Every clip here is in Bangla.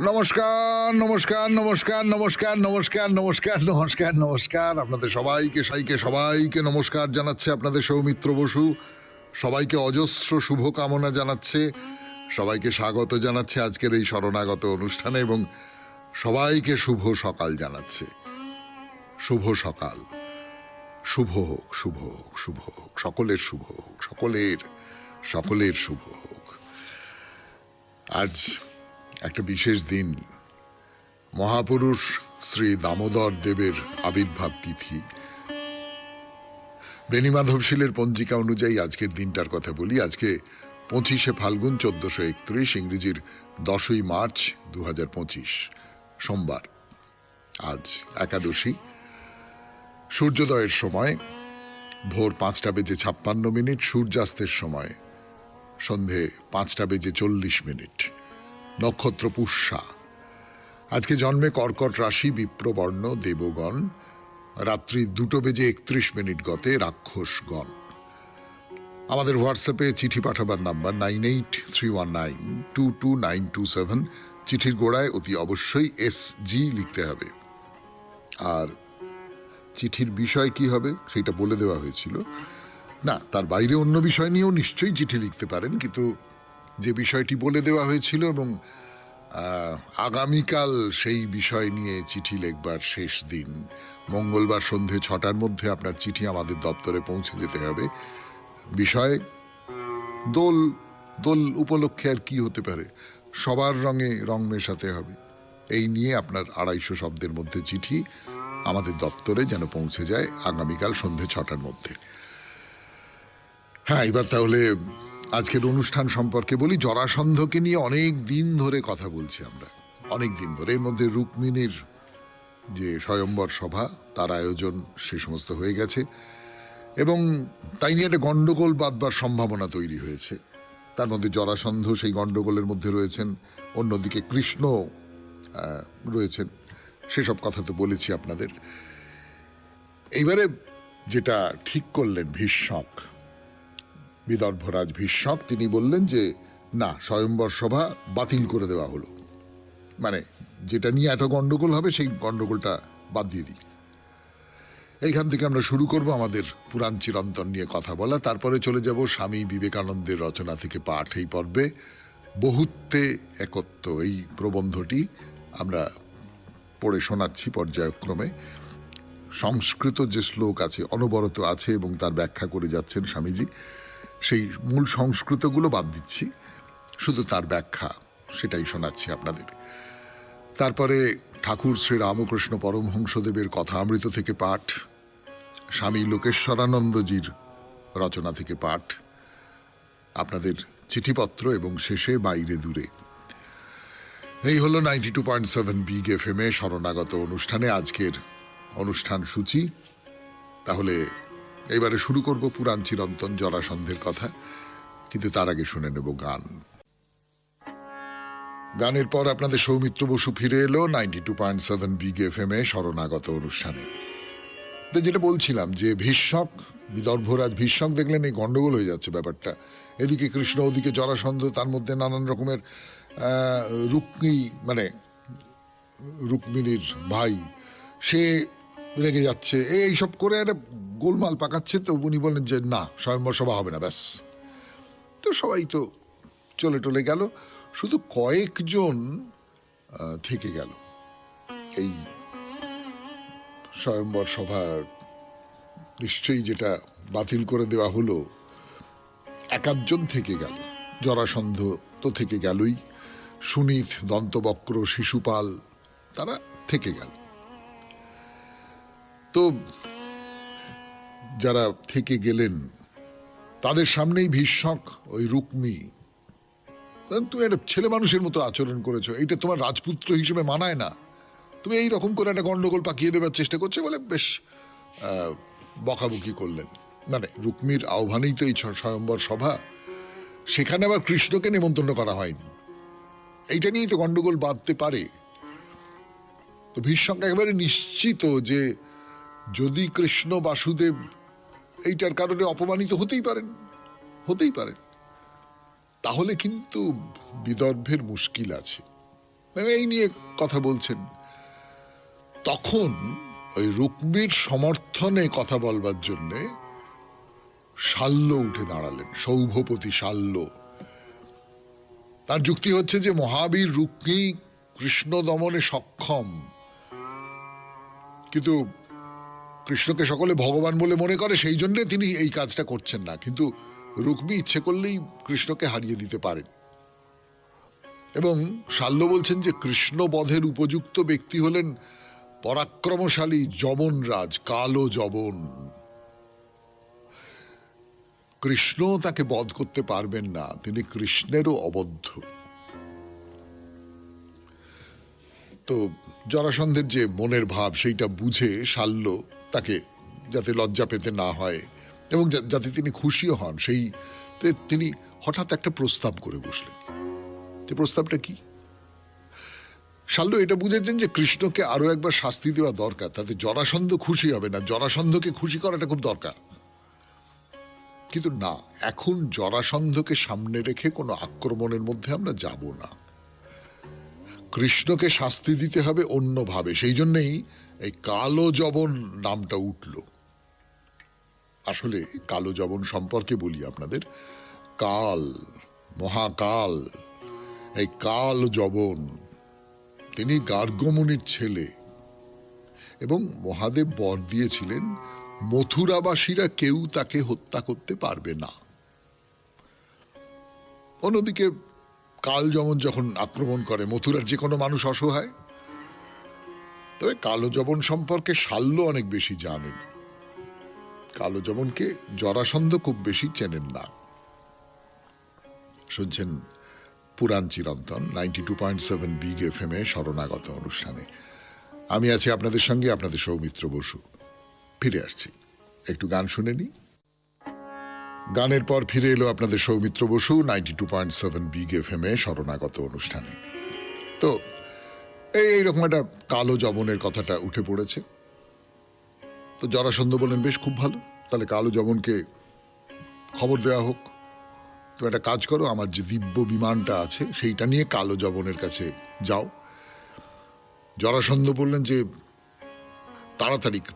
নমস্কার নমস্কার নমস্কার নমস্কার নমস্কার নমস্কার নমস্কার নমস্কার আপনাদের সবাইকে নমস্কার জানাচ্ছে আপনাদের সৌমিত্র বসু। সবাইকে অজস্র শুভকামনা জানাচ্ছে, সবাইকে স্বাগত জানাচ্ছে আজকের এই শরণাগত অনুষ্ঠানে এবং সবাইকে শুভ সকাল জানাচ্ছে। শুভ সকাল, শুভ হোক, শুভ হোক, শুভ হোক, সকলের শুভ হোক, সকলের শুভ হোক। আজ একটা বিশেষ দিন, মহাপুরুষ শ্রী দামোদর দেবের আবির্ভাব তিথি। বেণীমাধবশীলের পঞ্জিকা অনুযায়ী আজকের দিনটার কথা বলি। আজকে 25শে ফাল্গুন 1431, ইংরেজির 10ই মার্চ 2025, সোমবার। আজ একাদশী। সূর্যোদয়ের সময় ভোর 5:56, সূর্যাস্তের সময় সন্ধে 5:40। নক্ষত্র পুষ্যা। আজকে জন্মে কর্কট রাশি, বিপ্রবর্ণ, দেবগণ। রাত্রি 2:31 গতে রাক্ষসগণ। আমাদের হোয়াটসঅ্যাপে চিঠি পাঠাবার নাম্বার 9831922927। চিঠির গোড়ায় অতি অবশ্যই SG লিখতে হবে। আর চিঠির বিষয় কি হবে সেটা বলে দেওয়া হয়েছিল। না, তার বাইরে অন্য বিষয় নিয়েও নিশ্চয়ই চিঠি লিখতে পারেন, কিন্তু যে বিষয়টি বলে দেওয়া হয়েছিল এবং আগামীকাল সেই বিষয় নিয়ে চিঠি লিখবার শেষ দিন, মঙ্গলবার সন্ধে 6টার মধ্যে আপনার চিঠি আমাদের দপ্তরে পৌঁছে যেতে হবে। বিষয় দোল। দোল উপলক্ষে আর কি হতে পারে, সবার রঙে রং মেশাতে হবে। এই নিয়ে আপনার 250 শব্দের মধ্যে চিঠি আমাদের দপ্তরে যেন পৌঁছে যায় আগামীকাল সন্ধে 6টার মধ্যে। হ্যাঁ, এবার তাহলে আজকের অনুষ্ঠান সম্পর্কে বলি। জরাসন্ধকে নিয়ে অনেক দিন ধরে কথা বলছি আমরা, অনেক দিন ধরে। এর মধ্যে রুক্মিণীর যে স্বয়ম্বর সভা, তার আয়োজন সে সমস্ত হয়ে গেছে এবং তাই নিয়ে একটা গন্ডগোল বাঁধবার সম্ভাবনা তৈরি হয়েছে। তার মধ্যে জরাসন্ধ সেই গন্ডগোলের মধ্যে রয়েছেন, অন্যদিকে কৃষ্ণ রয়েছেন। সেসব কথা তো বলেছি আপনাদের। এইবারে যেটা ঠিক করলেন ভীষ্মক, বিদর্ভরাজ ভীষ্মক, তিনি বললেন যে না, স্বয়ম্বর সভা বাতিল করে দেওয়া হলো। মানে যেটা নিয়ে এত গন্ডগোল হবে সেই গন্ডগোলটা বাদ দিয়ে দিই। এইখান থেকে আমরা শুরু করব আমাদের পুরাণ চিরন্তন নিয়ে কথা বলা। তারপরে চলে যাব স্বামী বিবেকানন্দের রচনা থেকে পাঠ। এই পর্বে বহুত্বে একত্ব, এই প্রবন্ধটি আমরা পড়ে শোনাচ্ছি পর্যায়ক্রমে। সংস্কৃত যে শ্লোক আছে, অনবরত আছে এবং তার ব্যাখ্যা করে যাচ্ছেন স্বামীজি, সেই মূল সংস্কৃতগুলো বাদ দিচ্ছি, শুধু তার ব্যাখ্যা সেটাই শোনাচ্ছি আপনাদের। তারপরে ঠাকুর শ্রী রামকৃষ্ণ পরমহংসদেবের কথামৃত থেকে পাঠ, স্বামী লোকেশ্বরানন্দজির রচনা থেকে পাঠ, আপনাদের চিঠিপত্র এবং শেষে বাইরে দূরে। এই হলো 92.7 বিগ FM এ শরণাগত অনুষ্ঠানে আজকের অনুষ্ঠান সূচি। তাহলে এবারে শুরু করব পুরাণ চিরন্তন জরাসন্ধের কথা, কিন্তু তার আগে শুনে নেব গান। গানের পর আপনাদের সৌমিত্র বসু ফিরে এলো 92.7 বিগ FM এ শরণাগত অনুষ্ঠানে। তো যেটা বলছিলাম যে ভীষ্মক, বিদর্ভরাজ ভীষ্মক দেখলেন এই গন্ডগোল হয়ে যাচ্ছে ব্যাপারটা। এদিকে কৃষ্ণ, ওদিকে জরাসন্ধ, তার মধ্যে নানান রকমের রুক্মিণীর ভাই, সে রেগে যাচ্ছে, এইসব করে একটা গোলমাল পাকাচ্ছে। তো উনি বললেন যে না, স্বয়ম্বর সভা হবে না, ব্যাস। তো সবাই তো চলে টলে গেল, শুধু কয়েকজন থেকে গেল। এই স্বয়ম্বর সভা নিশ্চয়ই যেটা বাতিল করে দেওয়া হলো, 1-জন থেকে গেল। জরাসন্ধ তো থেকে গেলই, সুনীত, দন্তবক্র, শিশুপাল, তারা থেকে গেল। তো যারা থেকে গেলেন তাদের সামনেই ভীষ্মক ওই রুক্মী, তুমি একটা ছেলে মানুষের মতো আচরণ করেছো, এটা তোমার রাজপুত্র হিসেবে মানায় না, তুমি এই রকম করে একটা গন্ডগোল পাকিয়ে দেবার চেষ্টা করছে বলে বেশ বকাবকি করলেন। মানে রুক্মীর আহ্বানেই তো এই স্বয়ম্বর সভা, সেখানে আবার কৃষ্ণকে নিমন্ত্রণ করা হয়নি, এইটা নিয়েই তো গন্ডগোল বাঁধতে পারে। তো ভীষ্মক একেবারে নিশ্চিত যে যদি কৃষ্ণ বাসুদেব এইটার কারণে অপমানিত হতেই পারেন, তাহলে কিন্তু বিদর্ভের মুশকিল আছে। এই নিয়ে কথা বলছেন। তখন ওই রুক্মির সমর্থনে কথা বলবার জন্য শাল্য উঠে দাঁড়ালেন, সৌভপতি শাল্য। তার যুক্তি হচ্ছে যে মহাবীর রুক্মী কৃষ্ণ দমনে সক্ষম, কিন্তু কৃষ্ণকে সকলে ভগবান বলে মনে করে, সেই জন্য তিনি এই কাজটা করছেন না। কিন্তু রুক্মী ইচ্ছে করলেই কৃষ্ণকে হারিয়ে দিতে পারেন। এবং শাল্য বলছেন যে কৃষ্ণ বধের উপযুক্ত ব্যক্তি হলেন পরাক্রমশালী যবনরাজ, কালো যবন। কৃষ্ণ তাকে বধ করতে পারবেন না, তিনি কৃষ্ণেরও অবদ্ধ। তো জরাসন্ধের যে মনের ভাব সেইটা বুঝে শাল্য তাকে যাতে লজ্জা পেতে না হয় এবং যাতে তিনি খুশিও হন, সেই তিনি হঠাৎ একটা প্রস্তাব করে বসলেন। যে প্রস্তাবটা কি? শাল্য এটা বুঝেছেন যে কৃষ্ণকে আরো একবার শাস্তি দেওয়া দরকার, তাতে জরাসন্ধ খুশি হবে না, জরাসন্ধকে খুশি করাটা খুব দরকার। কিন্তু না, এখন জরাসন্ধকে সামনে রেখে কোনো আক্রমণের মধ্যে আমরা যাব না, কৃষ্ণকে শাস্তি দিতে হবে অন্যভাবে। সেই জন্যই এই কালো যবন নামটা উঠল। আসলে কালো যবন সম্পর্কে বলি আপনাদের, কাল, মহাকাল, এই কাল যবন তিনি গার্গমুনির ছেলে এবং মহাদেব বর দিয়েছিলেন মথুরাবাসীরা কেউ তাকে হত্যা করতে পারবে না। অন্যদিকে কাল যমন যখন আক্রমণ করে, মথুরার যে কোনো মানুষ অসহায়। তবে কালো যবন সম্পর্কে শাল্য অনেক বেশি জানেন, কালো যবনকে জরাসন্ধ খুব বেশি চেনেন না। শুনছেন পুরাণ চিরন্তন 92.7 বিগ এফএম এ শরণাগত অনুষ্ঠানে। আমি আছি আপনাদের সঙ্গে, আপনাদের সৌমিত্র বসু। ফিরে আসছি, একটু গান শুনে নি। গানের পর ফিরে এলো আপনাদের সৌমিত্র বসু 92.7 বিগ এফএম এ শরণাগত অনুষ্ঠানে। তো এইরকম একটা কালো যবনের কথাটা উঠে পড়েছে। তো জরাসন্ধ বললেন বেশ, খুব ভালো, তাহলে কালো যবনকে খবর দেওয়া হোক। তো একটা কাজ করো, আমার যে দিব্য বিমানটা আছে সেইটা নিয়ে কালো যবনের কাছে যাও। জরাসন্ধ বললেন যে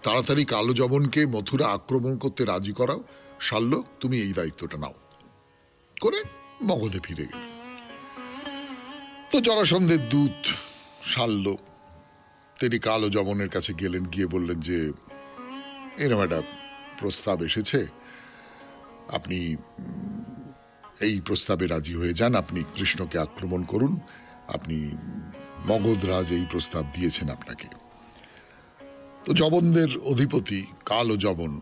তাড়াতাড়ি কালো যবনকে মথুরা আক্রমণ করতে রাজি করাও। শাল্য, তুমি এই দায়িত্বটা নাও। করে মগধে ফিরে গেল। তো জরাসন্ধের দূত শাল্য তিনি কালো যবনের কাছে গেলেন, গিয়ে বললেন যে এরকম একটা প্রস্তাব এসেছে, আপনি এই প্রস্তাবে রাজি হয়ে যান, আপনি কৃষ্ণকে আক্রমণ করুন, আপনি মগধরাজ এই প্রস্তাব দিয়েছেন আপনাকে। তো যবনদের অধিপতি কালো যবন,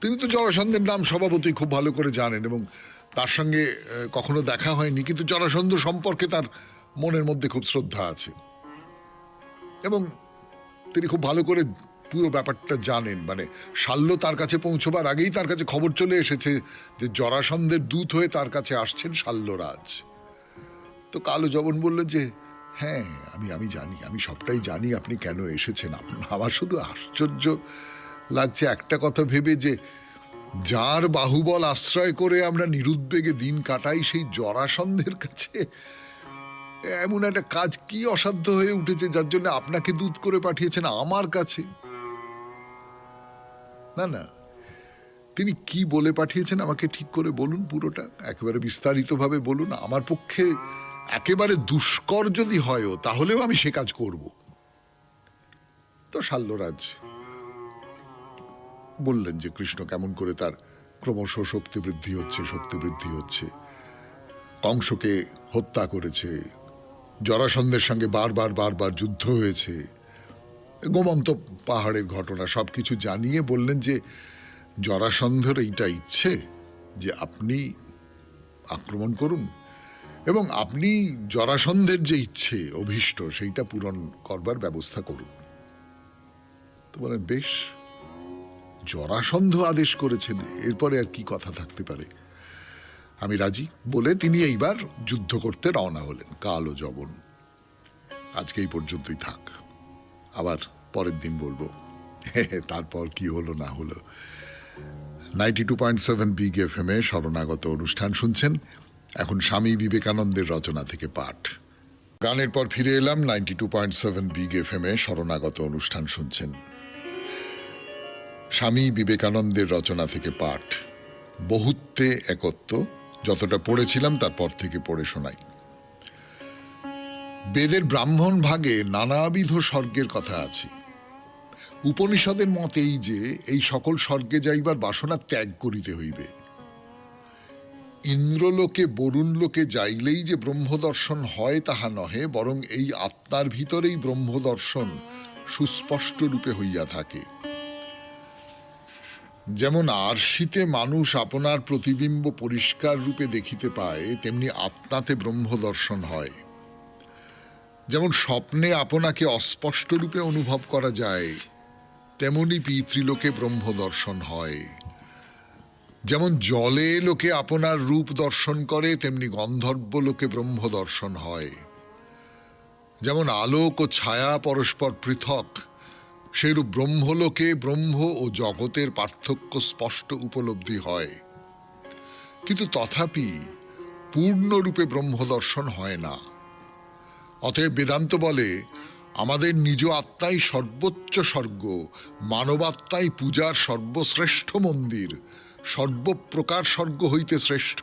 তিনি তো জরাসন্ধের নাম স্বভাবতই খুব ভালো করে জানেন এবং তার সঙ্গে কখনো দেখা হয়নি, কিন্তু জরাসন্ধ সম্পর্কে তার মনের মধ্যে খুব শ্রদ্ধা আছে এবং তিনি খুব ভালো করে পুরো ব্যাপারটা জানেন। মানে শাল্য তার কাছে পৌঁছবার আগেই তার কাছে খবর চলে এসেছে যে জরাসন্ধের দূত হয়ে তার কাছে আসছেন শাল্যরাজ। তো কালো যবন বললেন যে হ্যাঁ, আমি জানি, আমি সবটাই জানি আপনি কেন এসেছেন। আমার শুধু আশ্চর্য লাগছে একটা কথা ভেবে, যে যার বাহুবল আশ্রয় করে আমরা নিরুদ্বেগে দিন কাটাই, সেই জরাসন্ধের কাছে এমন একটা কাজ কি অসাধ্য হয়ে উঠেছে যার জন্য আপনাকে দূত করে পাঠিয়েছেন আমার কাছে। না না, তিনি কি বলে পাঠিয়েছেন আমাকে ঠিক করে বলুন, পুরোটা একেবারে বিস্তারিতভাবে বলুন। আমার পক্ষে একেবারে দুষ্কর যদি হয়ও তাহলেও আমি সে কাজ করব। তো শাল্যরাজ বললেন যে কৃষ্ণ কেমন করে তার ক্রমশ শক্তি বৃদ্ধি হচ্ছে, কংসকে হত্যা করেছে, জরাসন্ধের সঙ্গে বারবার যুদ্ধ হয়েছে, গোমন্ত পাহাড়ের ঘটনা সবকিছু জানিয়ে বললেন যে জরাসন্ধের এইটা ইচ্ছে যে আপনি আক্রমণ করুন এবং আপনি জরাসন্ধের যে ইচ্ছে অভীষ্ট সেইটা পূরণ করবার ব্যবস্থা করুন। তো বলেন বেশ, জরাসন্ধ আদেশ করেছেন, এরপরে আর কি কথা থাকতে পারে, আমি রাজি বলে তিনি এইবার যুদ্ধ করতে রওনা হলেন। কালো যবন আজকে এই পর্যন্তই থাক, আবার পরের দিন বলবো তারপর কি হলো না হলো। 92.7 বিগ এফএম এ শরণাগত অনুষ্ঠান শুনছেন। এখন স্বামী বিবেকানন্দের রচনা থেকে পাঠ। গানের পর ফিরে এলাম 92.7 বিগ এফএম এ। শরণাগত অনুষ্ঠান শুনছেন। স্বামী বিবেকানন্দের রচনা থেকে পাঠ, বহুত্বে একত্ব। যতটা পড়েছিলাম তারপর থেকে পড়ে শোনাই। বেদের ব্রাহ্মণ ভাগে নানাবিধ স্বর্গের কথা আছে। উপনিষদের মত এই যে এই সকল স্বর্গে যাইবার বাসনা ত্যাগ করিতে হইবে। ইন্দ্রলোকে বরুণ লোকে যাইলেই যে ব্রহ্মদর্শন হয় তাহা নহে, বরং এই আত্মার ভিতরেই ব্রহ্মদর্শন সুস্পষ্ট রূপে হইয়া থাকে। যেমন আরশিতে মানুষ আপনার প্রতিবিম্ব পরিষ্কার রূপে দেখিতে পায়, তেমনি আত্মাতে ব্রহ্মদর্শন হয়। যেমন স্বপ্নে আপনাকে অস্পষ্ট রূপে অনুভব করা যায়, তেমনি পিতৃলোকে ব্রহ্মদর্শন হয়। যেমন জলে লোকে আপনার রূপ দর্শন করে, তেমনি গন্ধর্ব লোকে ব্রহ্ম দর্শন হয়। যেমন আলোক ও ছায়া পরস্পর পৃথক, সেরূপ ব্রহ্মলোকে ব্রহ্ম ও জগতের পার্থক্য স্পষ্ট উপলব্ধি হয়। কিন্তু তথাপি পূর্ণরূপে ব্রহ্ম দর্শন হয় না। অতএব বেদান্ত বলে, আমাদের নিজ আত্মাই সর্বোচ্চ স্বর্গ, মানবাত্মাই পূজার সর্বশ্রেষ্ঠ মন্দির, সর্বপ্রকার স্বর্গ হইতে শ্রেষ্ঠ।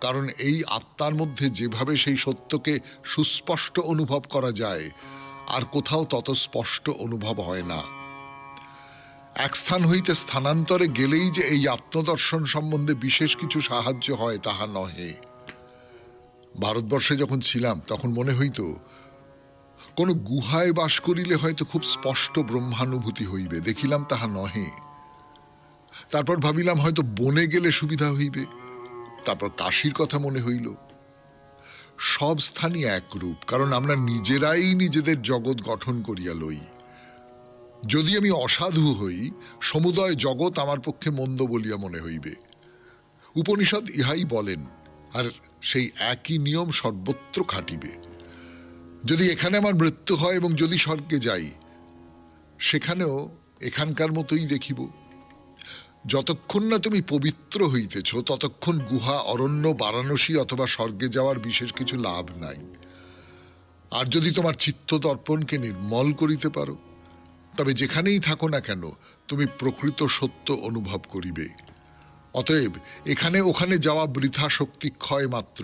কারণ এই আত্মার মধ্যে যেভাবে সেই সত্যকে সুস্পষ্ট অনুভব করা যায়, আর কোথাও তত স্পষ্ট অনুভব হয় না। এক স্থান হইতে স্থানান্তরে গেলেই যে এই আত্মদর্শন সম্বন্ধে বিশেষ কিছু সাহায্য হয় তাহা নহে। ভারতবর্ষে যখন ছিলাম তখন মনে হইত কোন গুহায় বাস করিলে হয়তো খুব স্পষ্ট ব্রহ্মানুভূতি হইবে, দেখিলাম তাহা নহে। তারপর ভাবিলাম হয়তো বনে গেলে সুবিধা হইবে। তারপর কাশীর কথা মনে হইল। সব স্থানই একরূপ, কারণ আমরা নিজেরাই নিজেদের জগৎ গঠন করিয়া লই। যদি আমি অসাধু হই, সমুদয় জগৎ আমার পক্ষে মন্দ বলিয়া মনে হইবে। উপনিষদ ইহাই বলেন, আর সেই একই নিয়ম সর্বত্র খাটিবে। যদি এখানে আমার মৃত্যু হয় এবং যদি স্বর্গে যাই, সেখানেও এখানকার মতোই দেখিব। যতক্ষণ না তুমি পবিত্র হইতেছ, ততক্ষণ গুহা, অরণ্য, বারাণসী অথবা স্বর্গে যাওয়ার বিশেষ কিছু লাভ নাই। আর যদি তোমার চিত্ত দর্পণকে নির্মল করিতে পারো, তবে যেখানেই থাকো না কেন তুমি প্রকৃত সত্য অনুভব করিবে। অতএব এখানে ওখানে যাওয়া বৃথা শক্তি ক্ষয় মাত্র।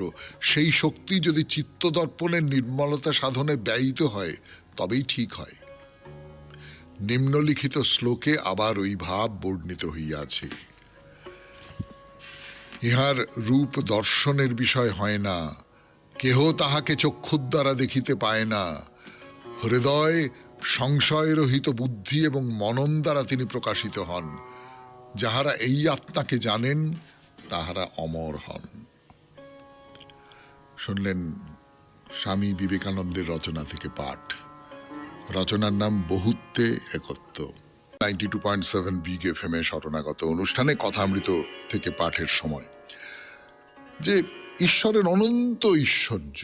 সেই শক্তি যদি চিত্ত দর্পণের নির্মলতা সাধনে ব্যয়িত হয়, তবেই ঠিক হয়। নিম্নলিখিত শ্লোকে আবার ওই ভাব বর্ণিত হইয়াছে। ইহার রূপ দর্শনের বিষয় হয় না, কেহ তাহাকে চক্ষুর দ্বারা দেখিতে পায় না। হৃদয়, সংশয় রহিত বুদ্ধি এবং মনন দ্বারা তিনি প্রকাশিত হন। যাহারা এই আত্মাকে জানেন, তাহারা অমর হন। শুনলেন স্বামী বিবেকানন্দের রচনা থেকে পাঠ। রচনার নাম বহুত্বে একত্ব। 92.7 বিগ এফএম এ শরণাগত অনুষ্ঠানে কথামৃত থেকে পাঠের সময় যে ঈশ্বরের অনন্ত ঐশ্বর্য,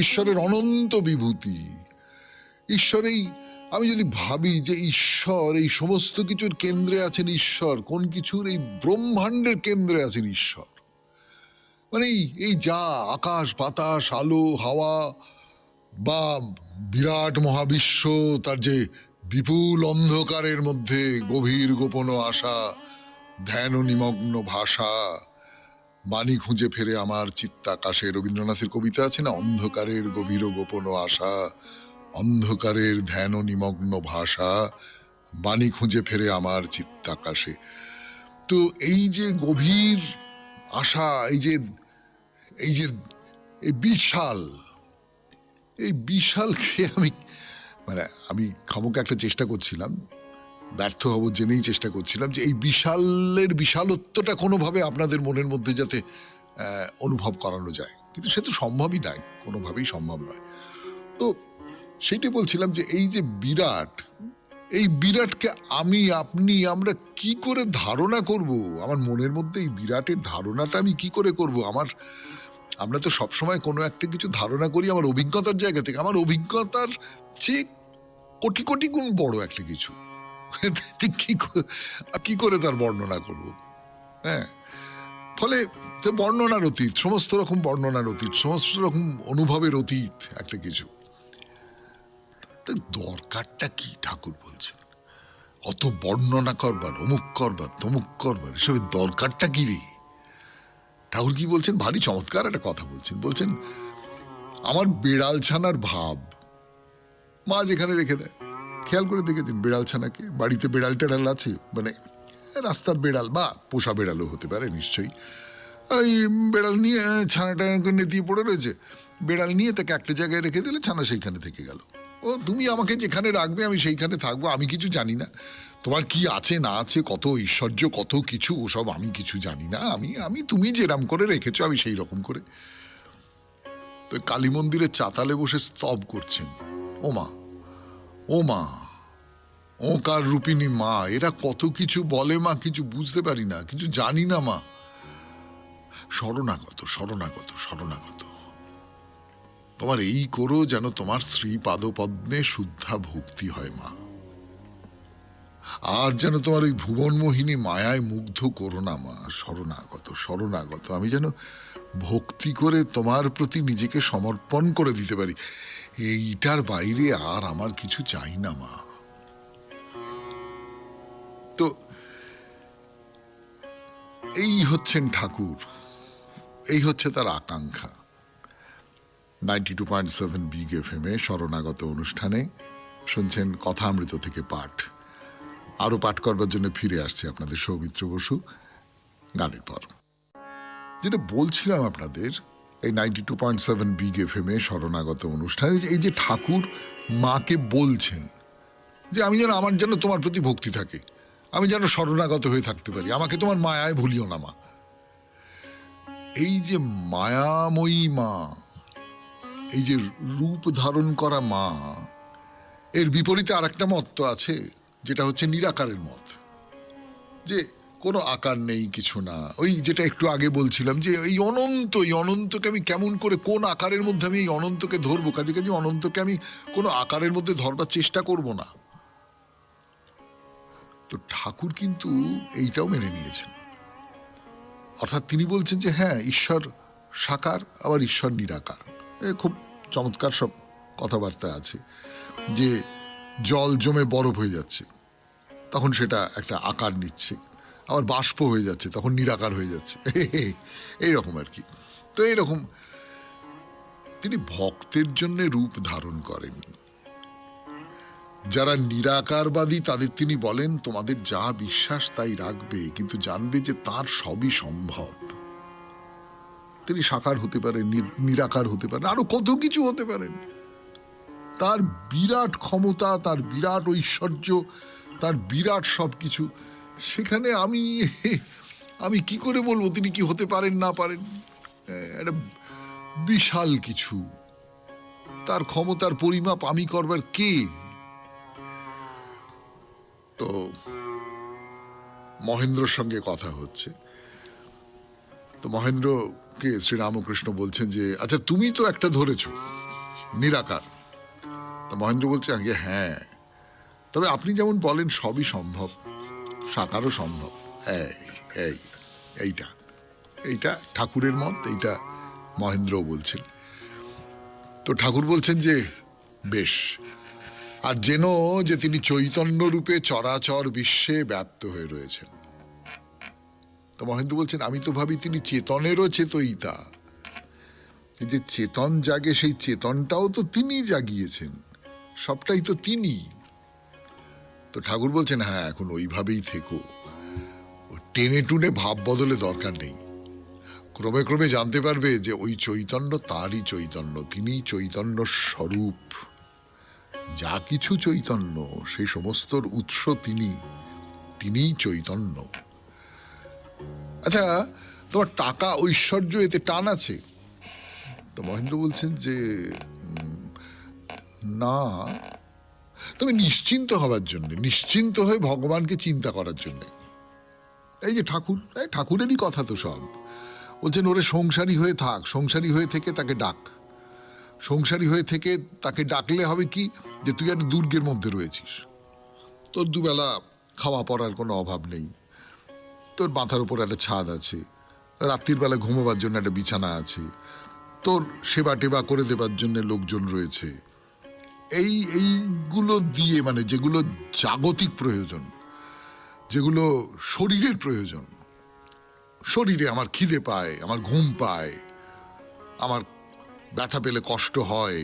ঈশ্বরের অনন্ত বিভূতি, ঈশ্বরেই আমি যদি ভাবি যে ঈশ্বর এই সমস্ত কিছুর কেন্দ্রে আছেন, ঈশ্বর কোন কিছুর এই ব্রহ্মাণ্ডের কেন্দ্রে আছেন ঈশ্বর, মানে এই যা আকাশ বাতাস, আলো, হাওয়া বা বিরাট মহাবিশ্ব, তার যে বিপুল অন্ধকারের মধ্যে গভীর গোপন আশা, ধ্যান ও নিমগ্ন ভাষা, বাণী খুঁজে ফেরে আমার চিত্তাকাশে। রবীন্দ্রনাথের কবিতা আছে না, অন্ধকারের গভীর গোপন আশা, অন্ধকারের ধ্যান ও নিমগ্ন ভাষা, বাণী খুঁজে ফেরে আমার চিত্তাকাশে। তো এই যে গভীর আশা, এই যে এই বিশালকে আমি খামোকা একটা চেষ্টা করছিলাম, ব্যর্থ হব জেনেই চেষ্টা করছিলাম যে এই বিশালের বিশালত্বটা কোনোভাবে আপনাদের মনের মধ্যে যাতে অনুভব করানো যায়, কিন্তু সে তো সম্ভবই নয়, কোনোভাবেই সম্ভব নয়। তো সেইটাই বলছিলাম যে এই যে বিরাট, এই বিরাটকে আমি, আপনি, আমরা কি করে ধারণা করব? আমার মনের মধ্যে এই বিরাটের ধারণাটা আমি কি করে করব? আমরা তো সবসময় কোনো একটা কিছু ধারণা করি আমার অভিজ্ঞতার জায়গা থেকে। আমার অভিজ্ঞতার চেয়ে কোটি কোটি গুণ বড় একটা কিছু, কি করে তার বর্ণনা করব? হ্যাঁ, ফলে তো বর্ণনার অতীত, সমস্ত রকম বর্ণনার অতীত, সমস্ত রকম অনুভবের অতীত একটা কিছু। তো দরকারটা কি ঠাকুর বলছেন? অত বর্ণনা করবার, অমুক করবার, তমুক করবার, এসবের দরকারটা কি রে? ঠাকুর কি বলছেন? ভারী চমৎকার একটা কথা বলছেন। বলছেন আমার বেড়াল ছানার ভাব মা যেখানে রেখে দেয়। খেয়াল করে দেখেছেন বেড়াল ছানাকে? বাড়িতে বেড়াল টেড়াল আছে, মানে রাস্তার বেড়াল বা পোষা বেড়ালও হতে পারে নিশ্চয়ই। ওই বেড়াল নিয়ে ছানাটা নেতিয়ে পড়ে রয়েছে, বেড়াল নিয়ে তাকে একটা জায়গায় রেখে দিলে ছানা সেইখানে থেকে গেল। ও তুমি আমাকে যেখানে রাখবে আমি সেইখানে থাকবো, আমি কিছু জানি না। তোমার কি আছে না আছে, কত ঐশ্বর্য, কত কিছু, ওসব আমি কিছু জানি না। আমি তুমি যেরকম করে রেখেছো আমি সেই রকম করে। তো কালী মন্দিরের চাতালে বসে স্তব করছেন, ও মা, ও মা, ওকার রূপিণী মা, এরা কত কিছু বলে মা, কিছু বুঝতে পারি না, কিছু জানি না মা। শরণাগত, শরণাগত, শরণাগত। তোমার এই করো যেন তোমার শ্রী পাদপদ্মে শুদ্ধা ভক্তি হয় মা। আর যেন তোমার ওই ভুবনমোহিনী মায়ায় মুগ্ধ করো না মা। শরণাগত, শরণাগত। আমি যেন ভক্তি করে তোমার প্রতি নিজেকে সমর্পণ করে দিতে পারি, এইটার বাইরে আর আমার কিছু চাই না মা। তো এই হচ্ছেন ঠাকুর, এই হচ্ছে তার আকাঙ্ক্ষা। 92.7 বিগ এফএম এ শরণাগত অনুষ্ঠানে শুনছেন কথামৃত থেকে পাঠ। আরো পাঠ করবার জন্য ফিরে আসছে আপনাদের সৌমিত্র বসু গানের পর। যেটা বলছিলাম আপনাদের, এই 92.7 বিগ এফএম এ শরণাগত অনুষ্ঠানে এই যে ঠাকুর মাকে বলছেন যে আমি যেন, আমার যেন তোমার প্রতি ভক্তি থাকে, আমি যেন শরণাগত হয়ে থাকতে পারি, আমাকে তোমার মায়ায় ভুলিও না মা। এই যে মায়াময়ী মা, এই যে রূপ ধারণ করা মা, এর বিপরীতে আর একটা মত তো আছে, যেটা হচ্ছে নিরাকারের মত, যে কোনো আকার নেই, কিছু না। ওই যেটা একটু আগে বলছিলাম যে এই অনন্ত, এই অনন্তকে আমি কেমন করে, কোন আকারের মধ্যে আমি এই অনন্তকে ধরবো? কাজে কাজে অনন্তকে আমি কোনো আকারের মধ্যে ধরবার চেষ্টা করব না। তো ঠাকুর কিন্তু এইটাও মেনে নিয়েছেন। অর্থাৎ তিনি বলছেন যে হ্যাঁ, ঈশ্বর সাকার, আবার ঈশ্বর নিরাকার। খুব চমৎকার সব কথাবার্তা আছে, যে জল জমে বরফ হয়ে যাচ্ছে, তখন সেটা একটা আকার নিচ্ছে, আবার বাষ্প হয়ে যাচ্ছে, তখন নিরাকার হয়ে যাচ্ছে, এইরকম আর কি। তো এইরকম তিনি ভক্তের জন্য রূপ ধারণ করেন। যারা নিরাকারবাদী তাদের তিনি বলেন তোমাদের যা বিশ্বাস তাই রাখবে, কিন্তু জানবে যে তার সবই সম্ভব। তিনি সাকার হতে পারেন, নিরাকার হতে পারেন, আরো কত কিছু হতে পারেন। তার বিরাট ক্ষমতা, তার বিরাট ঐশ্বর্য, তার বিরাট সবকিছু, সেখানে আমি কি করে বলবো তিনি কি হতে পারেন না পারেন? একটা বিশাল কিছু, তার ক্ষমতার পরিমাপ আমি করবার কে? তো মহেন্দ্রর সঙ্গে কথা হচ্ছে, তো মহেন্দ্রকে শ্রীরামকৃষ্ণ বলছেন যে আচ্ছা তুমি তো একটা ধরেছো নিরাকার। তো মহেন্দ্র বলছে আগে হ্যাঁ, তবে আপনি যেমন বলেন সবই সম্ভব, সাকারও সম্ভব। এইটা এইটা ঠাকুরের মত, এইটা মহেন্দ্র বলছেন। তো ঠাকুর বলছেন যে বেশ, আর যেন যে তিনি চৈতন্য রূপে চরাচর বিশ্বে ব্যাপ্ত হয়ে রয়েছেন। তো মহেন্দ্র বলছেন আমি তো ভাবি তিনি চেতনেরও চেতয়িতা, যে চেতন জাগে সেই চেতনটাও তো তিনি জাগিয়েছেন, সবটাই তো তিনি। তো ঠাকুর বলছেন হ্যাঁ, এখন ওইভাবেই থেকো, টেনে টুনে ভাব বদলে দরকার নেই। ক্রমে ক্রমে জানতে পারবে যে ওই চৈতন্য তারই চৈতন্য, তিনি চৈতন্য স্বরূপ। যা কিছু চৈতন্য সেই সমস্তর উৎস তিনি, তিনিই চৈতন্য। আচ্ছা, তোমার টাকা ঐশ্বর্য এতে টান আছে? তো মহেন্দ্র বলছেন যে না, তবে নিশ্চিন্ত হবার জন্য, নিশ্চিন্ত হয়ে ভগবানকে চিন্তা করার জন্য। এই যে ঠাকুর, ঠাকুরেরই কথা তো সব। বলছেন ওরে সংসারী হয়ে থাক, সংসারী হয়ে থেকে তাকে ডাক। সংসারী হয়ে থেকে তাকে ডাকলে হবে কি, যে তুই একটা দুর্গের মধ্যে রয়েছিস, তোর দুবেলা খাওয়া পড়ার কোনো অভাব নেই, তোর মাথার উপর একটা ছাদ আছে, রাত্রির বেলা ঘুমোবার জন্য একটা বিছানা আছে, তোর সেবা টেবা করে দেবার জন্য লোকজন রয়েছে। এইগুলো দিয়ে, মানে যেগুলো জাগতিক প্রয়োজন, যেগুলো শরীরের প্রয়োজন, শরীরে আমার খিদে পায়, আমার ঘুম পায়, আমার ব্যথা পেলে কষ্ট হয়,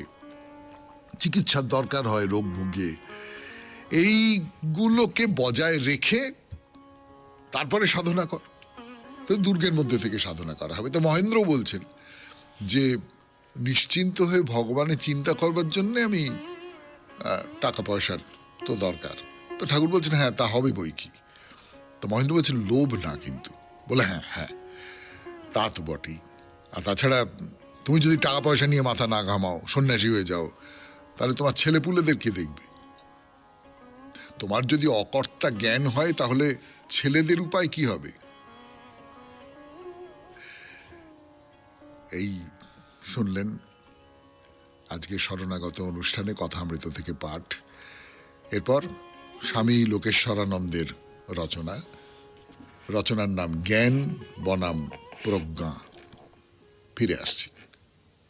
চিকিৎসার দরকার হয় রোগ ভুগে, এইগুলোকে বজায় রেখে তারপরে সাধনা কর। তো দুর্গের মধ্যে থেকে সাধনা করা হবে। তো মহেন্দ্র বলছেন যে নিশ্চিন্ত হয়ে ভগবানের চিন্তা করবার জন্য আমি টাকা পয়সার তো দরকার। তো ঠাকুর বলছেন হ্যাঁ তা হবে বই কি। তো মহেন্দ্র বলছেন লোভ না কিন্তু। বলে হ্যাঁ হ্যাঁ তা তো বটেই। আর তাছাড়া তুমি যদি টাকা পয়সা নিয়ে মাথা না ঘামাও, সন্ন্যাসী হয়ে যাও, তাহলে তোমার ছেলেপুলেদের কে দেখবে? তোমার যদি অকর্তা জ্ঞান হয় তাহলে ছেলেদের উপায় কি হবে? এই শুনলেন আজকে শরণাগত অনুষ্ঠানে কথামৃত থেকে পাঠ। এরপর স্বামী লোকেশ্বরানন্দের রচনার নাম জ্ঞান বনাম প্রজ্ঞা। ফিরে আসছি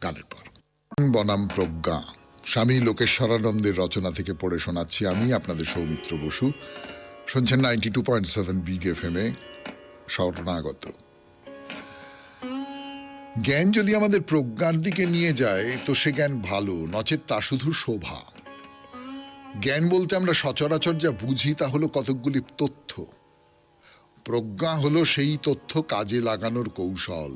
গানের পর। বনাম প্রজ্ঞা স্বামী লোকেশ্বরানন্দের রচনা থেকে পড়ে শোনাচ্ছি আমি আপনাদের সৌমিত্র বসু। শুনছেন 92.7 বিগ এফএম এ শরণাগত। জ্ঞান যদি আমাদের প্রজ্ঞার দিকে নিয়ে যায় তো সে জ্ঞান ভালো, নচেত তা শুধু শোভা। জ্ঞান বলতে আমরা সচরাচর যা বুঝি তা হলো কতকগুলি তথ্য। প্রজ্ঞা হলো সেই তথ্য কাজে লাগানোর কৌশল।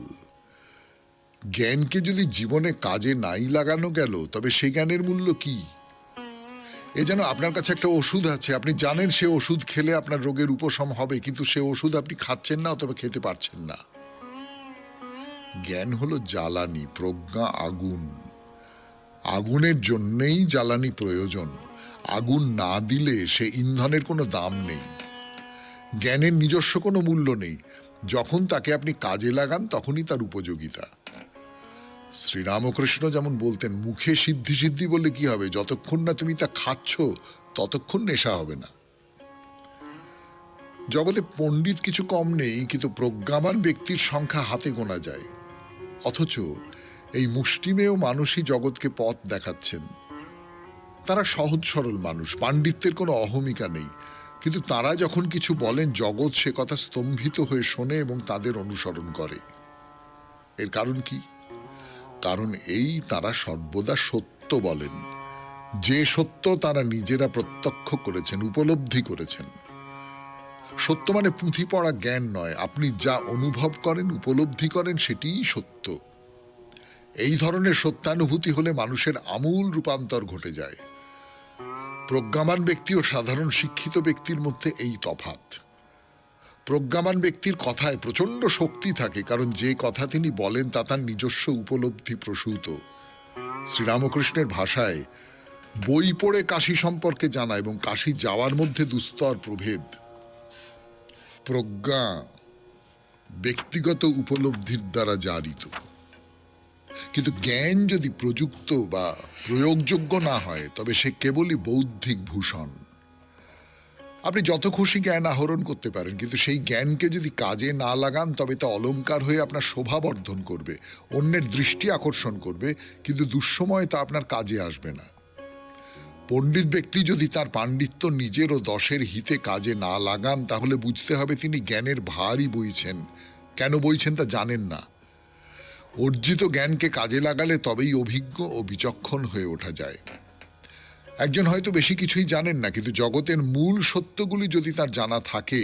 জ্ঞানকে যদি জীবনে কাজে নাই লাগানো গেল তবে সে জ্ঞানের মূল্য কি? এ যেন আপনার কাছে একটা ওষুধ আছে, আপনি জানেন সে ওষুধ খেলে আপনার রোগের উপশম হবে, কিন্তু সে ওষুধ আপনি খাচ্ছেন না অথবা খেতে পারছেন না। জ্ঞান হলো জ্বালানি, প্রজ্ঞা আগুন। আগুনের জন্যেই জ্বালানি প্রয়োজন। আগুন না দিলে সে ইন্ধনের কোনো দাম নেই। জ্ঞানের নিজস্ব কোনো মূল্য নেই। যখন তাকে আপনি কাজে লাগান তখনই তার উপযোগিতা। শ্রীরামকৃষ্ণ যেমন বলতেন, মুখে সিদ্ধি সিদ্ধি বললে কি হবে, যতক্ষণ না তুমি তা খাচ্ছ ততক্ষণ নেশা হবে না। জগতে পণ্ডিত কিছু কম নেই, কিন্তু প্রজ্ঞাবান ব্যক্তির সংখ্যা হাতে গোনা যায়। অথচ এই মুষ্টিমেয় মানুষই জগৎকে পথ দেখাচ্ছেন। তারা সহজ সরল মানুষ, পাণ্ডিত্যের কোনো অহমিকা নেই, কিন্তু তারা যখন কিছু বলেন জগৎ সে কথা স্তম্ভিত হয়ে শোনে এবং তাদের অনুসরণ করে। এর কারণ কি? কারণ এই, তারা সর্বদা সত্য বলেন। যে সত্য তারা নিজেরা প্রত্যক্ষ করেছেন, উপলব্ধি করেছেন। সত্য মানে পুঁথি পড়া জ্ঞান নয়, আপনি যা অনুভব করেন, উপলব্ধি করেন সেটিই সত্য। এই ধরনের সত্যানুভূতি হলে মানুষের আমূল রূপান্তর ঘটে যায়। প্রজ্ঞাবান ব্যক্তি ও সাধারণ শিক্ষিত ব্যক্তির মধ্যে এই তফাৎ। প্রজ্ঞাবান ব্যক্তির কথায় প্রচন্ড শক্তি থাকে, কারণ যে কথা তিনি বলেন তা তার নিজস্ব উপলব্ধি প্রসূত। শ্রীরামকৃষ্ণের ভাষায়, বই পড়ে কাশী সম্পর্কে জানা এবং কাশী যাওয়ার মধ্যে দুস্তর প্রভেদ। প্রজ্ঞা ব্যক্তিগত উপলব্ধির দ্বারা জারিত, কিন্তু জ্ঞান যদি প্রযুক্ত বা প্রয়োগযোগ্য না হয় তবে সে কেবলই বৌদ্ধিক ভূষণ। আপনি যত খুশি জ্ঞান আহরণ করতে পারেন, কিন্তু সেই জ্ঞানকে যদি কাজে না লাগান তবে তা অলংকার হয়ে আপনার শোভা বর্ধন করবে, অন্যের দৃষ্টি আকর্ষণ করবে, কিন্তু দুঃসময়ে তা আপনার কাজে আসবে না। পণ্ডিত ব্যক্তি যদি তার পাণ্ডিত্য নিজের ও দশের হিতে কাজে না লাগান তাহলে বুঝতে হবে তিনি জ্ঞানের ভারই বইছেন। কেন বইছেন তা জানেন না। অর্জিত জ্ঞানকে কাজে লাগালে তবেই অভিজ্ঞ ও বিচক্ষণ হয়ে ওঠা যায়। একজন হয়তো বেশি কিছুই জানেন না, কিন্তু জগতের মূল সত্যগুলি যদি তার জানা থাকে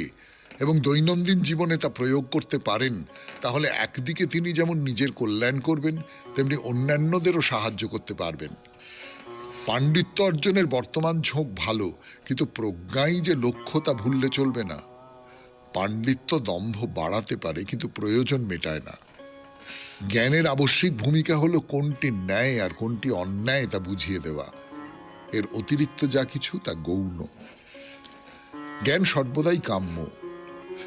এবং দৈনন্দিন জীবনে তা প্রয়োগ করতে পারেন, তাহলে একদিকে তিনি যেমন নিজের কল্যাণ করবেন, তেমনি অন্যান্যদেরও সাহায্য করতে পারবেন। পাণ্ডিত্য অর্জনের বর্তমান ঝোঁক ভালো, কিন্তু প্রজ্ঞাই যে লক্ষ্য তা ভুললে চলবে না। পাণ্ডিত্য দম্ভ বাড়াতে পারে, কিন্তু প্রয়োজন মেটায় না। জ্ঞানের আবশ্যিক ভূমিকা হলো কোনটি ন্যায় আর কোনটি অন্যায় তা বুঝিয়ে দেওয়া। এর অতিরিক্ত যা কিছু তা গৌণ। জ্ঞান সর্বদাই কাম্য,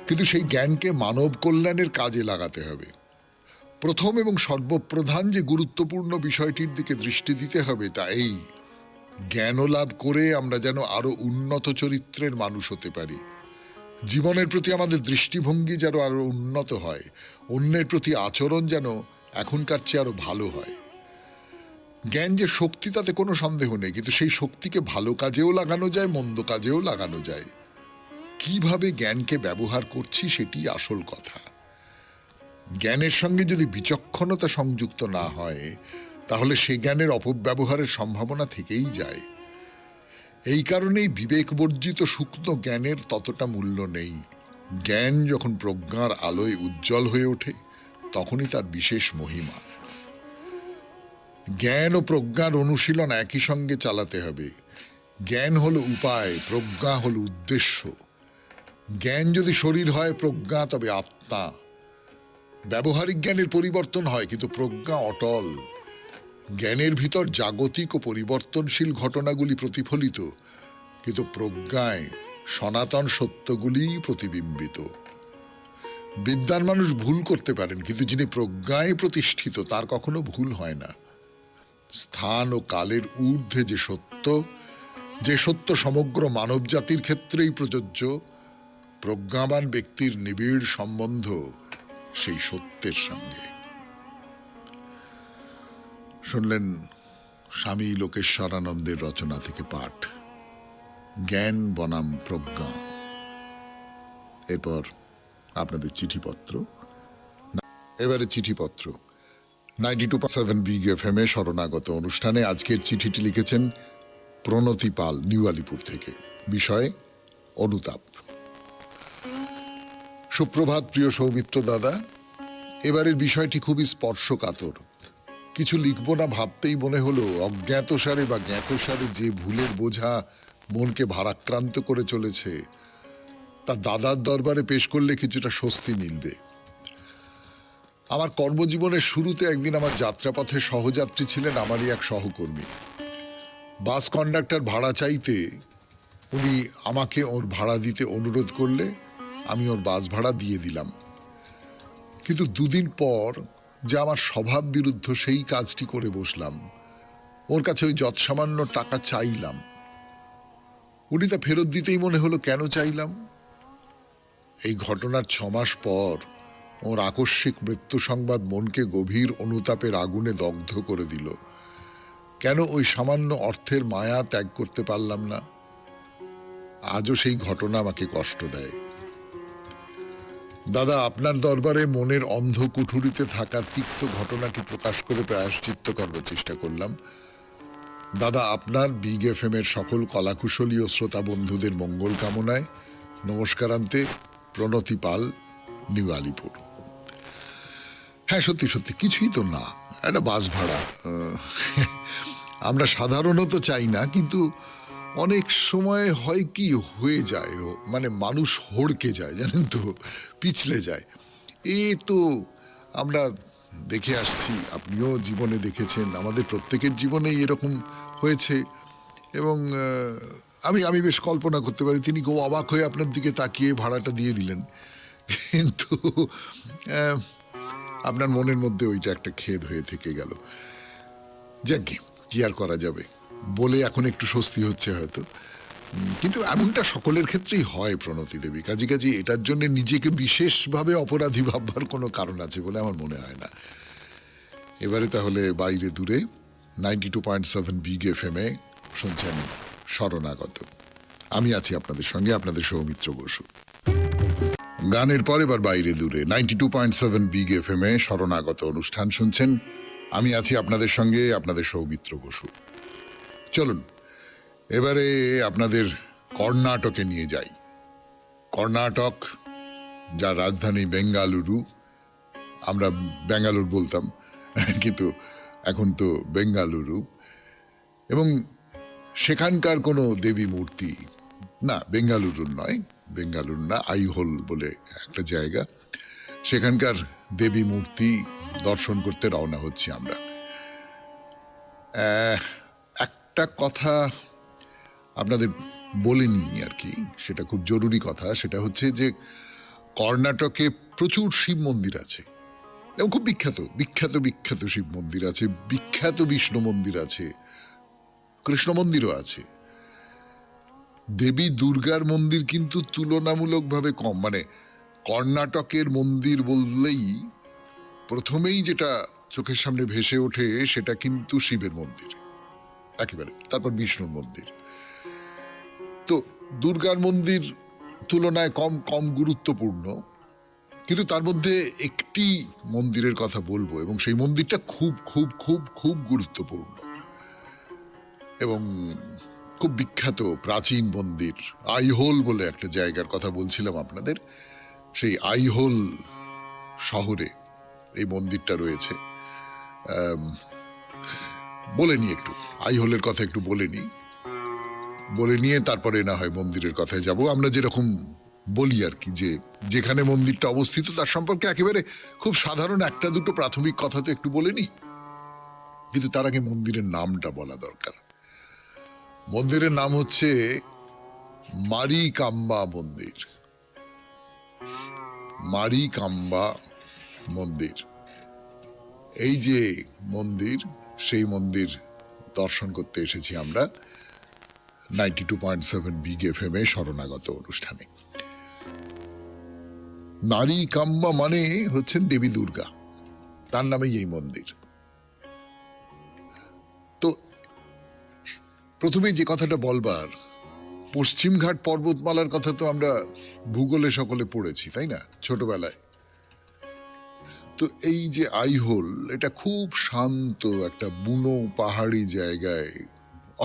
কিন্তু সেই জ্ঞানকে মানব কল্যাণের কাজে লাগাতে হবে। প্রথম এবং সর্বপ্রধান যে গুরুত্বপূর্ণ বিষয়টির দিকে দৃষ্টি দিতে হবে তা এই, জ্ঞান লাভ করে আমরা যেন আরো উন্নত চরিত্রের মানুষ হতে পারি। জীবনের প্রতি আমাদের দৃষ্টিভঙ্গি যেন আরো উন্নত হয়, অন্যের প্রতি আচরণ যেন এখনকার চেয়ে আরো ভালো হয়। জ্ঞান যে শক্তি তাতে কোনো সন্দেহ নেই, কিন্তু সেই শক্তিকে ভালো কাজেও লাগানো যায়, মন্দ কাজেও লাগানো যায়। কিভাবে জ্ঞানকে ব্যবহার করছি সেটি আসল কথা। জ্ঞানের সঙ্গে যদি বিচক্ষণতা সংযুক্ত না হয়, তাহলে সে জ্ঞানের অপব্যবহারের সম্ভাবনা থেকেই যায়। এই কারণেই বিবেকবর্জিত শুকনো জ্ঞানের ততটা মূল্য নেই। জ্ঞান যখন প্রজ্ঞার আলোয় উজ্জ্বল হয়ে ওঠে, তখনই তার বিশেষ মহিমা। জ্ঞান ও প্রজ্ঞার অনুশীলন একই সঙ্গে চালাতে হবে। জ্ঞান হলো উপায়, প্রজ্ঞা হলো উদ্দেশ্য। জ্ঞান যদি শরীর হয়, প্রজ্ঞা তবে আত্মা। ব্যবহারিক জ্ঞানের পরিবর্তন হয়, কিন্তু প্রজ্ঞা অটল। জ্ঞানের ভিতর জাগতিক ও পরিবর্তনশীল ঘটনাগুলি প্রতিফলিত, কিন্তু প্রজ্ঞায় সনাতন সত্যগুলিই প্রতিবিম্বিত। বিদ্যান মানুষ ভুল করতে পারেন, কিন্তু যিনি প্রজ্ঞায় প্রতিষ্ঠিত তার কখনো ভুল হয় না। স্থান ও কালের ঊর্ধ্বে যে সত্য সমগ্র মানব জাতির ক্ষেত্রেই প্রযোজ্য, প্রজ্ঞাবান ব্যক্তির নিবিড় সম্বন্ধ সেই সত্যের সঙ্গে। শুনলেন স্বামী লোকেশ্বরানন্দের রচনা থেকে পাঠ, জ্ঞান বনাম প্রজ্ঞা। এরপর আপনাদের চিঠিপত্র। এবারে চিঠিপত্র 92.7 বিগ এফএম এ শরণাগত অনুষ্ঠানে আজকের চিঠিটি লিখেছেন প্রণতি পাল, নিউ আলিপুর থেকে। বিষয় অনুতাপ। সুপ্রভাত প্রিয় সৌমিত্র দাদা, এবারের বিষয়টি খুবই স্পর্শকাতর। কিছু লিখবো না ভাবতেই মনে হলো অজ্ঞাতসারে বা জ্ঞাতসারে যে ভুলের বোঝা মনকে ভারাক্রান্ত করে চলেছে, তা দাদার দরবারে পেশ করলে কিছুটা স্বস্তি মিলবে। আমার কর্মজীবনের শুরুতে একদিন আমার যাত্রাপথে সহযাত্রী ছিলেন আমারই এক সহকর্মী। বাস কন্ডাক্টর ভাড়া চাইতে উনি আমাকে ওর ভাড়া দিতে অনুরোধ করলে আমি ওর বাস ভাড়া দিয়ে দিলাম। কিন্তু দুদিন পর যে আমার স্বভাব বিরুদ্ধ সেই কাজটি করে বসলাম। ওর কাছে ওই যৎসামান্য টাকা চাইলাম। উনি তা ফেরত দিতেই মনে হলো কেন চাইলাম। এই ঘটনার 6 মাস পর ওর আকস্মিক মৃত্যু সংবাদ মনকে গভীর অনুতাপের আগুনে দগ্ধ করে দিল। কেন ওই সামান্য অর্থের মায়া ত্যাগ করতে পারলাম না? আজও সেই ঘটনা আমাকে কষ্ট দেয়। দাদা, আপনার দরবারে মনের অন্ধ কুঠুরিতে থাকা তিক্ত ঘটনাটি প্রকাশ করে প্রায়শ্চিত্ত করবার চেষ্টা করলাম। দাদা, আপনার বিগ এফএম এর সকল কলাকুশলী ও শ্রোতা বন্ধুদের মঙ্গল কামনায় নমস্কারান্তে, প্রণতি পাল, নিউ আলিপুর। হ্যাঁ, সত্যি সত্যি কিছুই তো না, একটা বাস ভাড়া। আমরা সাধারণত চাই না, কিন্তু অনেক সময় হয় কি হয়ে যায়, মানে মানুষ হড়কে যায়, জানেন তো, পিছলে যায়। এ তো আমরা দেখে আসছি, আপনিও জীবনে দেখেছেন, আমাদের প্রত্যেকের জীবনেই এরকম হয়েছে। এবং আমি বেশ কল্পনা করতে পারি তিনি খুব অবাক হয়ে আপনার দিকে তাকিয়ে ভাড়াটা দিয়ে দিলেন, কিন্তু আপনার মনের মধ্যে ওইটা একটা খেদ হয়ে থেকে গেল। যাক, কি আর করা যাবে, বলে এখন একটু স্বস্তি হচ্ছে হয়তো। কিন্তু এমনটা সকলের ক্ষেত্রেই হয় প্রণতি দেবী। কাজী এটার জন্য নিজেকে বিশেষভাবে অপরাধী ভাববার কোনো কারণ আছে বলে আমার মনে হয় না। এবারে তাহলে বাইরে দূরে 92.7 বিগ এফএম এ শুনছেন শরণাগত। আমি আছি আপনাদের সঙ্গে, আপনাদের সৌমিত্র বসু। গানের পর এবার বাইরে দূরে 92.7 বিগ এফএম এ শরণাগত অনুষ্ঠান শুনছেন। আমি আছি আপনাদের সঙ্গে, আপনাদের সৌমিত্র বসু। চলুন এবারে আপনাদের কর্ণাটকে নিয়ে যাই। কর্ণাটক, যার রাজধানী বেঙ্গালুরু, আমরা ব্যাঙ্গালোর বলতাম, কিন্তু এখন তো বেঙ্গালুরু। এবং সেখানকার কোনো দেবী মূর্তি না, বেঙ্গালুরুর নয়, বেঙ্গালুরু না, আইহোল বলে একটা জায়গা, সেখানকার দেবী মূর্তি দর্শন করতে রওনা হচ্ছি আমরা। একটা কথা আপনাদের বলিনি আর কি, সেটা খুব জরুরি কথা। সেটা হচ্ছে যে কর্ণাটকে প্রচুর শিব মন্দির আছে, এবং খুব বিখ্যাত বিখ্যাত বিখ্যাত শিব মন্দির আছে, বিখ্যাত বিষ্ণু মন্দির আছে, কৃষ্ণ মন্দিরও আছে। দেবী দুর্গার মন্দির কিন্তু তুলনামূলকভাবে কম, মানে কর্ণাটকের মন্দির বললেই প্রথমেই যেটা চোখের সামনে ভেসে ওঠে সেটা কিন্তু শিবের মন্দির একেবারে, তারপর বিষ্ণুর মন্দির। তো দুর্গার মন্দির তুলনায় কম কম গুরুত্বপূর্ণ, কিন্তু তার মধ্যে একটি মন্দিরের কথা বলবো এবং সেই মন্দিরটা খুব খুব খুব খুব গুরুত্বপূর্ণ এবং খুব বিখ্যাত প্রাচীন মন্দির। আইহোল বলে একটা জায়গার কথা বলছিলাম আপনাদের, সেই আইহোল শহরে এই মন্দিরটা রয়েছে। বলে নি একটু আইহোলের কথা একটু বলে নিয়ে তারপরে না হয় মন্দিরের কথায় যাব। আমরা যেরকম বলি আর কি, যে যেখানে মন্দিরটা অবস্থিত তার সম্পর্কে একেবারে খুব সাধারণ একটা দুটো প্রাথমিক কথা তো একটু বলে নি, কিন্তু তার আগে মন্দিরের নামটা বলা দরকার। মন্দিরের নাম হচ্ছে মারিকাম্বা মন্দির। মারিকাম্বা মন্দির, এই যে মন্দির, সেই মন্দির দর্শন করতে এসেছি আমরা 92.7 বিগ এফএম এ শরণাগত অনুষ্ঠানে। মারিকাম্বা মানে হচ্ছেন দেবী দুর্গা, তার নামেই এই মন্দির। তো প্রথমে যে কথাটা বলবার, পশ্চিমঘাট পর্বতমালার কথা তো আমরা ভূগোলে সকলে পড়েছি, তাই না, ছোটবেলায়। তো এই যে আইহোল, এটা খুব শান্ত একটা বুনো পাহাড়ি জায়গায়,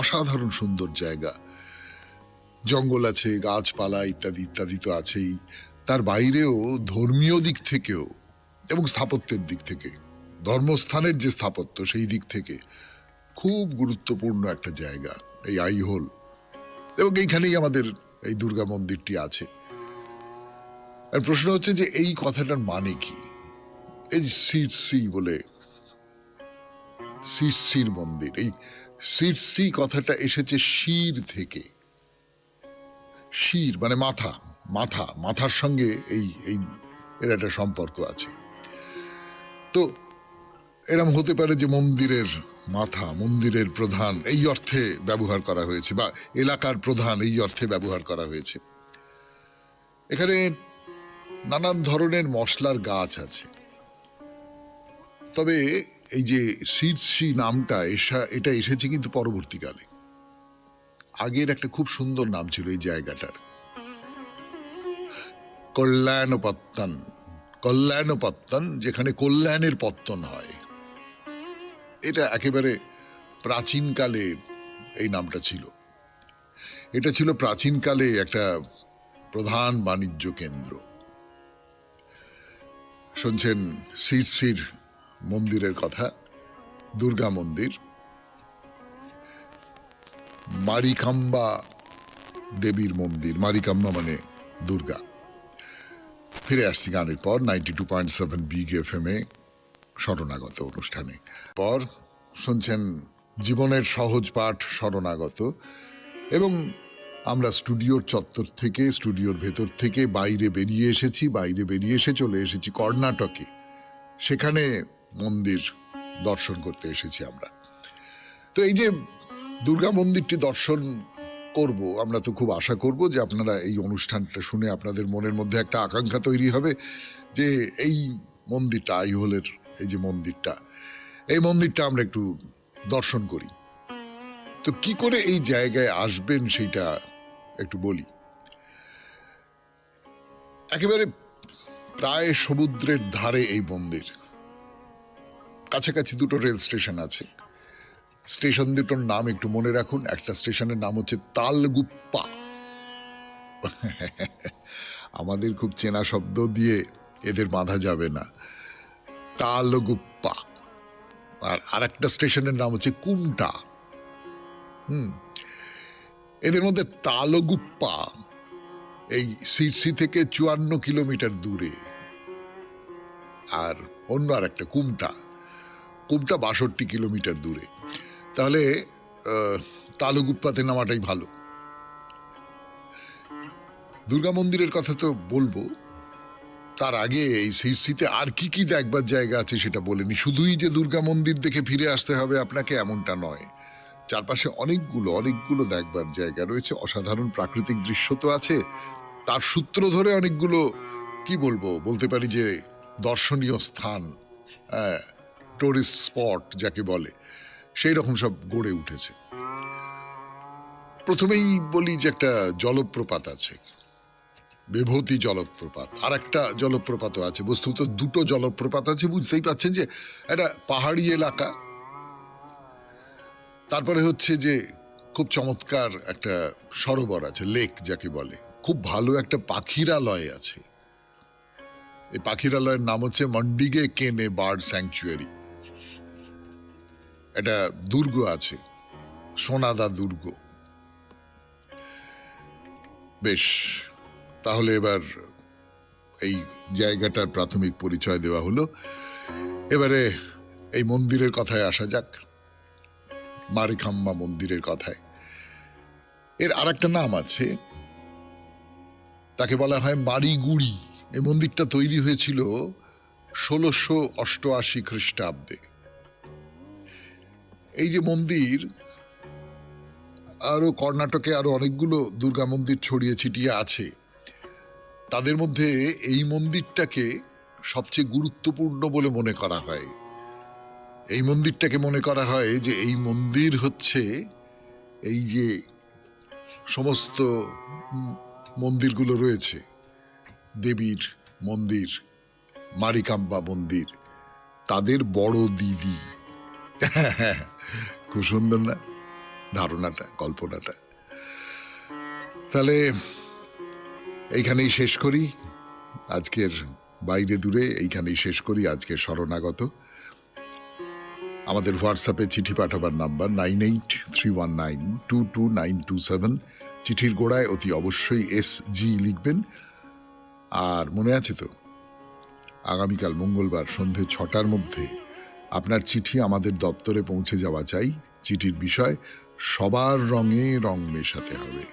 অসাধারণ সুন্দর জায়গা, জঙ্গল আছে, গাছপালা ইত্যাদি ইত্যাদি তো আছেই। তার বাইরেও ধর্মীয় দিক থেকেও এবং স্থাপত্যের দিক থেকে, ধর্মস্থানের যে স্থাপত্য সেই দিক থেকে খুব গুরুত্বপূর্ণ একটা জায়গা এই আইহোল, এবং এইখানেই আমাদের এই দুর্গা মন্দিরটি আছে। আর প্রশ্ন হচ্ছে যে এই কথাটার মানে কি? এই সিরসি বলে, সিরসির মন্দির, এই সিরসি কথাটা এসেছে শির থেকে। শির মানে মাথা, মাথার সঙ্গে এই এই এর একটা সম্পর্ক আছে। তো এরম হতে পারে যে মন্দিরের মাথা, মন্দিরের প্রধান এই অর্থে ব্যবহার করা হয়েছে, বা এলাকার প্রধান এই অর্থে ব্যবহার করা হয়েছে। এখানে নানান ধরনের মশলার গাছ আছে, তবে এই যে সিরসি নামটা এটা এসেছে কিন্তু পরবর্তীকালে। আগের একটা খুব সুন্দর নাম ছিল এই জায়গাটার, কল্যাণপত্তন, যেখানে কল্যাণের পত্তন হয়। এটা একেবারে প্রাচীনকালে এই নামটা ছিল। এটা ছিল প্রাচীনকালে একটা প্রধান বাণিজ্য কেন্দ্র। শুনছেন সিরসির মন্দিরের কথা, দুর্গা মন্দির, মারিকাম্বা দেবীর মন্দির। মারিকাম্বা মানে দুর্গা। ফিরে আসছি গানের পর 92.7 বিগ এফএম এ শরণাগত অনুষ্ঠানে। পর শুনছেন জীবনের সহজ পাঠ শরণাগত, এবং আমরা স্টুডিওর চত্বর থেকে, স্টুডিওর ভেতর থেকে বাইরে বেরিয়ে এসেছি, বাইরে বেরিয়ে এসে চলে এসেছি কর্ণাটকে। সেখানে মন্দির দর্শন করতে এসেছি আমরা। তো এই যে দুর্গা মন্দিরটি দর্শন করব, আমরা তো খুব আশা করব যে আপনারা এই অনুষ্ঠানটা শুনে আপনাদের মনের মধ্যে একটা আকাঙ্ক্ষা তৈরি হবে যে এই মন্দিরটা, আইহোলের এই যে মন্দিরটা, এই মন্দিরটা আমরা একটু দর্শন করি। তো কি করে এই জায়গায় আসবেন সেটা একটু বলি। একেবারে প্রায় সমুদ্রের ধারে এই মন্দির, কাছাকাছি দুটো রেল স্টেশন আছে। স্টেশন দুটোর নাম একটু মনে রাখুন। একটা স্টেশনের নাম হচ্ছে তালগুপ্পা, আমাদের খুব চেনা শব্দ দিয়ে এদের বাঁধা যাবে না, তালগুপ্পা। আর আরেকটা স্টেশনের নাম হচ্ছে কুমটা। এদের মধ্যে তালগুপ্পা এই সিরসি থেকে 54 কিলোমিটার দূরে, আর অন্য আর একটা কুমটা 62 কিলোমিটার দূরে। তাহলে তালগুপ্পাতে নামাটাই ভালো। দুর্গা মন্দিরের কথা তো বলবো, তার আগে এই সিরসিতে আর কি কি দেখবার জায়গা আছে সেটা বলেনি। শুধুই যে দুর্গা মন্দির দেখে ফিরে আসতে হবে আপনাকে এমনটা নয়, চারপাশে অনেকগুলো অনেকগুলো দেখবার জায়গা রয়েছে, অসাধারণ প্রাকৃতিক দৃশ্য তো আছে, তার সূত্র ধরে অনেকগুলো কি বলবো, বলতে পারি যে দর্শনীয় স্থান, টুরিস্ট স্পট যাকে বলে, সেই রকম সব গড়ে উঠেছে। প্রথমেই বলি যে একটা জলপ্রপাত আছে, বিভূতি জলপ্রপাত, আর একটা জলপ্রপাতও আছে। বস্তুত দুটো জলপ্রপাত আছে, বুঝতেই পাচ্ছেন যে একটা পাহাড়ি এলাকা। তারপরে হচ্ছে যে খুব চমৎকার একটা সরোবর আছে, লেক যাকে বলে। খুব ভালো একটা পাখিরালয় আছে, এই পাখিরালয়ের নাম হচ্ছে মন্ডিগে কেনে বার্ড স্যাংচুয়ারি। একটা দুর্গ আছে, সোনাদা দুর্গ। বেশ, তাহলে এবার এই জায়গাটার প্রাথমিক পরিচয় দেওয়া হলো। এবারে এই মন্দিরের কথায় আসা যাক, মারিকাম্মা মন্দিরের কথায়। এর আর একটা নাম আছে, তাকে বলা হয় মারিগুড়ি। এই মন্দিরটা তৈরি হয়েছিল 1688 খ্রিস্টাব্দে। এই যে মন্দির, আরো কর্ণাটকে আরো অনেকগুলো দুর্গা মন্দির ছড়িয়ে ছিটিয়ে আছে, তাদের মধ্যে এই মন্দিরটাকে সবচেয়ে গুরুত্বপূর্ণ বলে মনে করা হয়। এই মন্দিরটাকে মনে করা হয় যে এই মন্দির হচ্ছে এই যে সমস্ত মন্দিরগুলো রয়েছে, দেবীর মন্দির, মারিকাম্বা মন্দির, তাদের বড় দিদি। খুব সুন্দর না ধারণাটা, কল্পনাটা? তাহলে এইখানেই শেষ করি আজকের বাইরে দূরে, এইখানেই শেষ করি আজকের শরণাগত। আমাদের হোয়াটসঅ্যাপে চিঠি পাঠাবার নাম্বার 9831922927। চিঠির গোড়ায় অতি অবশ্যই SG লিখবেন। আর মনে আছে তো, আগামীকাল মঙ্গলবার সন্ধে 6টার মধ্যে আপনার চিঠি আমাদের দপ্তরে পৌঁছে যাওয়া চাই। চিঠির বিষয় সবার রঙে রং মেশাতে হবে।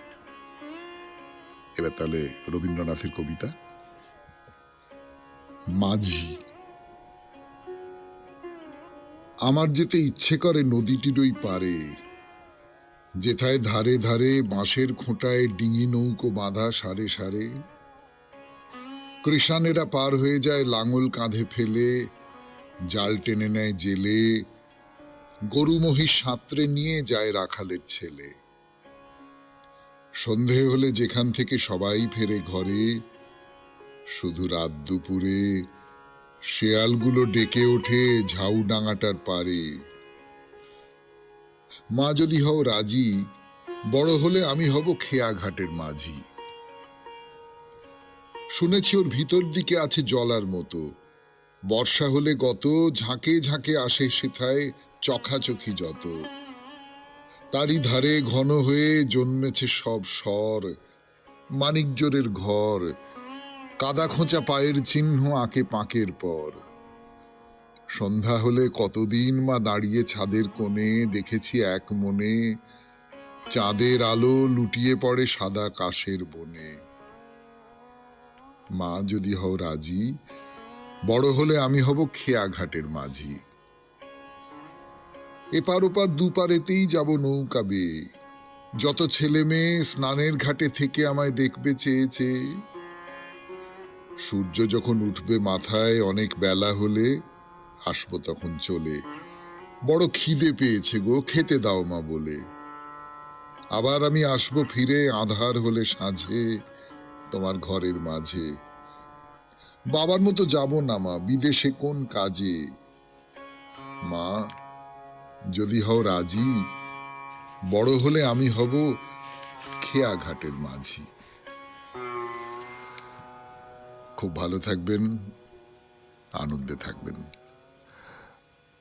এবার তাহলে রবীন্দ্রনাথের কবিতা মাঝি। আমার যেতে ইচ্ছে করে নদীটির ওই পারে, যেথায় ধারে ধারে বাঁশের খোঁটায় ডিঙি নৌকো বাঁধা সারে সারে। কৃষানেরা পার হয়ে যায় লাঙল কাঁধে ফেলে, জাল টেনে নেয় জেলে, গরু মহিষ সাঁতরে নিয়ে যায় রাখালের ছেলে। সন্ধে হলে যেখান থেকে সবাই ফেরে ঘরে, শুধু রাত দুপুরে শেয়ালগুলো ডেকে ওঠে ঝাউডাঙাটার পারে। মা যদি হও রাজি, বড় হলে আমি হব খেয়াঘাটের মাঝি। শুনেছি ওর ভিতর দিকে আছে জলার মতো, বর্ষা হলে গত ঝাঁকে ঝাঁকে আসে সেথায় চখাচখি যত। তারই ধারে ঘন হয়ে জন্মেছে সব স্বর, মানিকজোরের ঘর, কাদা খোঁচা পায়ের চিহ্ন আঁকে পাঁকের পর। সন্ধ্যা হলে কতদিন মা দাঁড়িয়ে ছাদের কোণে, দেখেছি এক মনে চাঁদের আলো লুটিয়ে পড়ে সাদা কাশের বনে। মা যদি হও রাজি, বড় হলে আমি হব খেয়াঘাটের মাঝি। এপার ওপার দুপারেতেই যাব নৌকা বেয়ে, যত ছেলে মেয়ে স্নানের ঘাটে থেকে আমায় দেখবে চেয়ে চেয়ে। সূর্য যখন উঠবে মাথায় অনেক বেলা হলে, আসবো তখন চলে, বড় খিদে পেয়েছে গো খেতে দাও মা বলে। আবার আমি আসবো ফিরে আঁধার হলে সাঁঝে তোমার ঘরের মাঝে। বাবার মতো যাব না মা বিদেশে কোন কাজে। মা যদি হও রাজি, বড় হলে আমি হব খেয়াঘাটের মাঝি। খুব ভালো থাকবেন, আনন্দে থাকবেন।